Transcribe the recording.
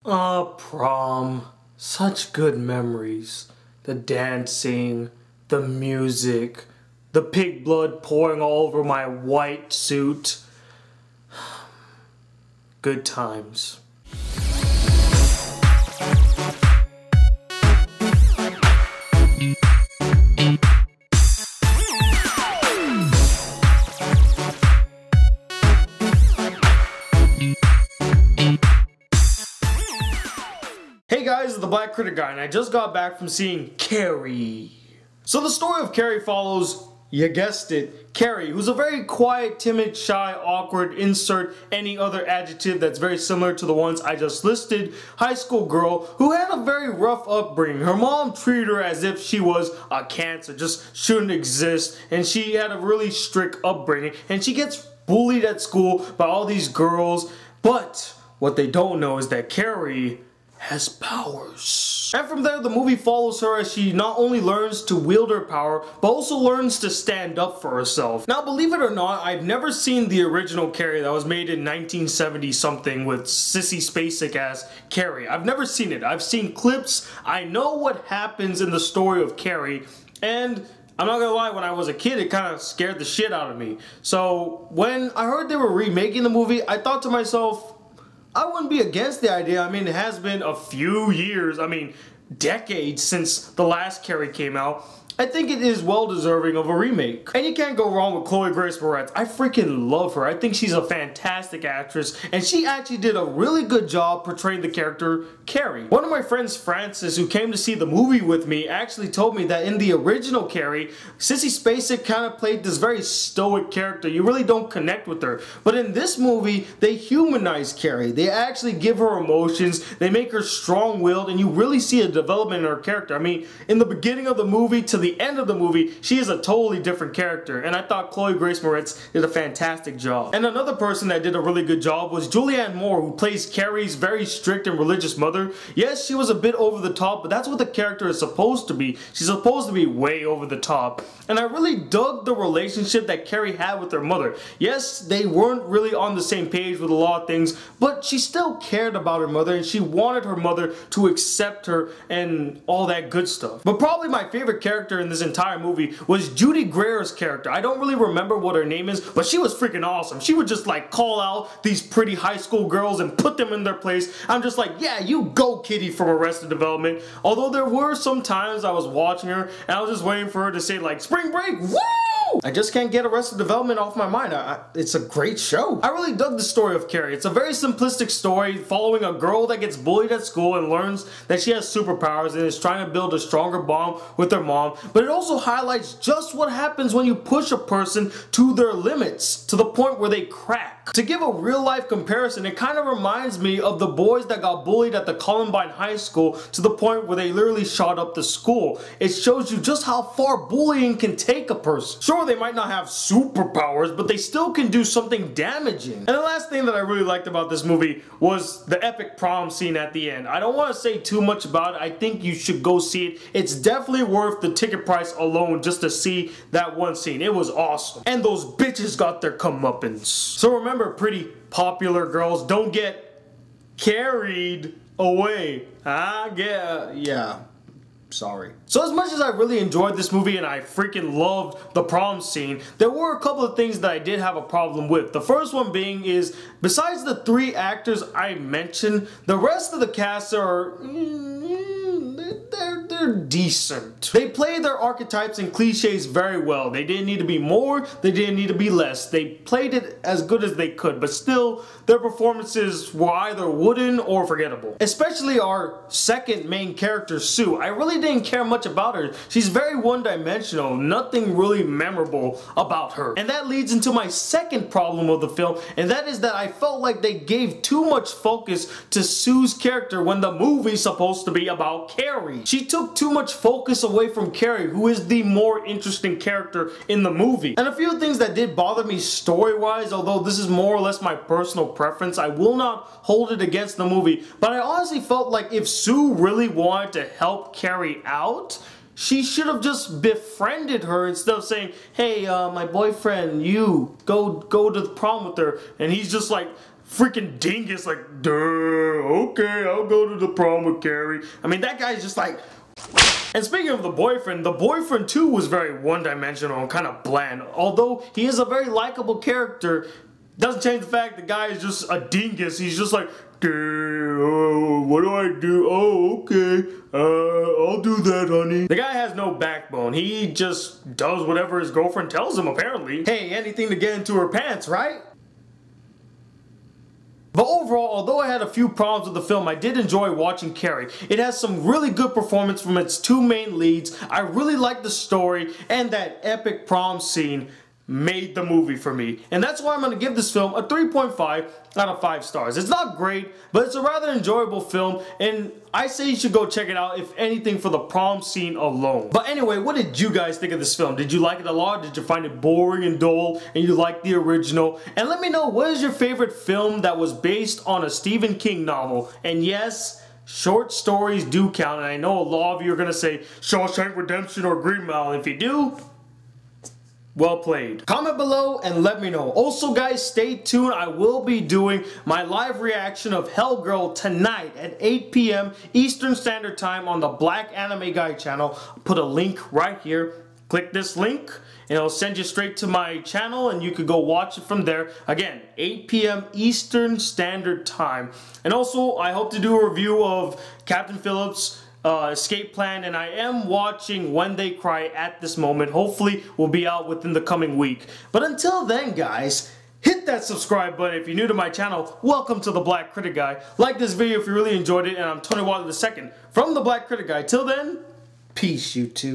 Prom. Such good memories. The dancing, the music, the pig blood pouring all over my white suit. Good times. Hey guys, it's the Black Critic Guy, and I just got back from seeing Carrie. So the story of Carrie follows, you guessed it, Carrie, who's a very quiet, timid, shy, awkward, insert any other adjective that's very similar to the ones I just listed, high school girl who had a very rough upbringing. Her mom treated her as if she was a cancer, just shouldn't exist, and she had a really strict upbringing, and she gets bullied at school by all these girls, but what they don't know is that Carrie has powers. And from there, the movie follows her as she not only learns to wield her power, but also learns to stand up for herself. Now, believe it or not, I've never seen the original Carrie that was made in 1970 something with Sissy Spacek as Carrie. I've never seen it. I've seen clips. I know what happens in the story of Carrie, and I'm not gonna lie, when I was a kid, it kind of scared the shit out of me. So when I heard they were remaking the movie, I thought to myself, I wouldn't be against the idea. I mean, it has been a few years, decades since the last Carrie came out. I think it is well deserving of a remake. And you can't go wrong with Chloe Grace Moretz. I freaking love her. I think she's a fantastic actress, and she actually did a really good job portraying the character Carrie. One of my friends, Francis, who came to see the movie with me, actually told me that in the original Carrie, Sissy Spacek kind of played this very stoic character. You really don't connect with her. But in this movie, they humanize Carrie. They actually give her emotions. They make her strong-willed, and you really see a development in her character. I mean, in the beginning of the movie to the end of the movie, she is a totally different character, and I thought Chloe Grace Moretz did a fantastic job. And another person that did a really good job was Julianne Moore, who plays Carrie's very strict and religious mother. Yes, she was a bit over the top, but that's what the character is supposed to be. She's supposed to be way over the top. And I really dug the relationship that Carrie had with her mother. Yes, they weren't really on the same page with a lot of things, but she still cared about her mother, and she wanted her mother to accept her and all that good stuff. But probably my favorite character in this entire movie was Judy Gray's character. I don't really remember what her name is, but she was freaking awesome. She would just like call out these pretty high school girls and put them in their place. I'm just like, yeah, you go Kitty from Arrested Development. Although there were some times I was watching her and I was just waiting for her to say like, spring break, woo! I just can't get Arrested Development off my mind. It's a great show. I really dug the story of Carrie. It's a very simplistic story following a girl that gets bullied at school and learns that she has superpowers and is trying to build a stronger bond with her mom. But it also highlights just what happens when you push a person to their limits, to the point where they crack. To give a real life comparison, it kind of reminds me of the boys that got bullied at the Columbine High School to the point where they literally shot up the school. It shows you just how far bullying can take a person. Sure, they might not have superpowers, but they still can do something damaging. And the last thing that I really liked about this movie was the epic prom scene at the end. I don't want to say too much about it. I think you should go see it. It's definitely worth the ticket price alone just to see that one scene. It was awesome. And those bitches got their comeuppance. So remember, pretty popular girls, don't get carried away. Yeah. Sorry. So as much as I really enjoyed this movie and I freaking loved the prom scene, there were a couple of things that I did have a problem with. The first one being is, besides the 3 actors I mentioned, the rest of the cast are they're decent. They play their archetypes and cliches very well. They didn't need to be more, they didn't need to be less. They played it as good as they could, but still, their performances were either wooden or forgettable. Especially our second main character, Sue. I really didn't care much about her. She's very one-dimensional, nothing really memorable about her. And that leads into my second problem of the film, and that is that I felt like they gave too much focus to Sue's character when the movie's supposed to be about Carrie. She took too much focus away from Carrie, who is the more interesting character in the movie. And a few things that did bother me story-wise, although this is more or less my personal preference, I will not hold it against the movie, but I honestly felt like if Sue really wanted to help Carrie out, she should have just befriended her instead of saying, hey, my boyfriend, you, go to the prom with her, and he's just like freaking dingus, like, duh, okay, I'll go to the prom with Carrie. I mean, that guy's just like... And speaking of the boyfriend too was very one-dimensional and kind of bland. Although he is a very likable character, doesn't change the fact the guy is just a dingus. He's just like, oh, what do I do? Oh, okay, I'll do that, honey. The guy has no backbone. He just does whatever his girlfriend tells him, apparently. Hey, anything to get into her pants, right? But overall, although I had a few problems with the film, I did enjoy watching Carrie. It has some really good performance from its two main leads. I really liked the story, and that epic prom scene made the movie for me. And that's why I'm going to give this film a 3.5 out of 5 stars. It's not great, but it's a rather enjoyable film, and I say you should go check it out, if anything, for the prom scene alone. But anyway, what did you guys think of this film? Did you like it a lot? Did you find it boring and dull, and you liked the original? And let me know, what is your favorite film that was based on a Stephen King novel? And yes, short stories do count, and I know a lot of you are going to say Shawshank Redemption or Green Mile. If you do, well played. Comment below and let me know. Also guys, stay tuned. I will be doing my live reaction of Hellgirl tonight at 8 p.m. Eastern Standard Time on the Black Anime Guy channel. I'll put a link right here. Click this link and it'll send you straight to my channel and you could go watch it from there. Again, 8 p.m. Eastern Standard Time. And also, I hope to do a review of Captain Phillips' escape plan, and I am watching When They Cry at this moment. Hopefully will be out within the coming week. But until then guys, hit that subscribe button if you're new to my channel. Welcome to the Black Critic Guy. Like this video if you really enjoyed it, and I'm Tony Water II from the Black Critic Guy. Till then, peace YouTube.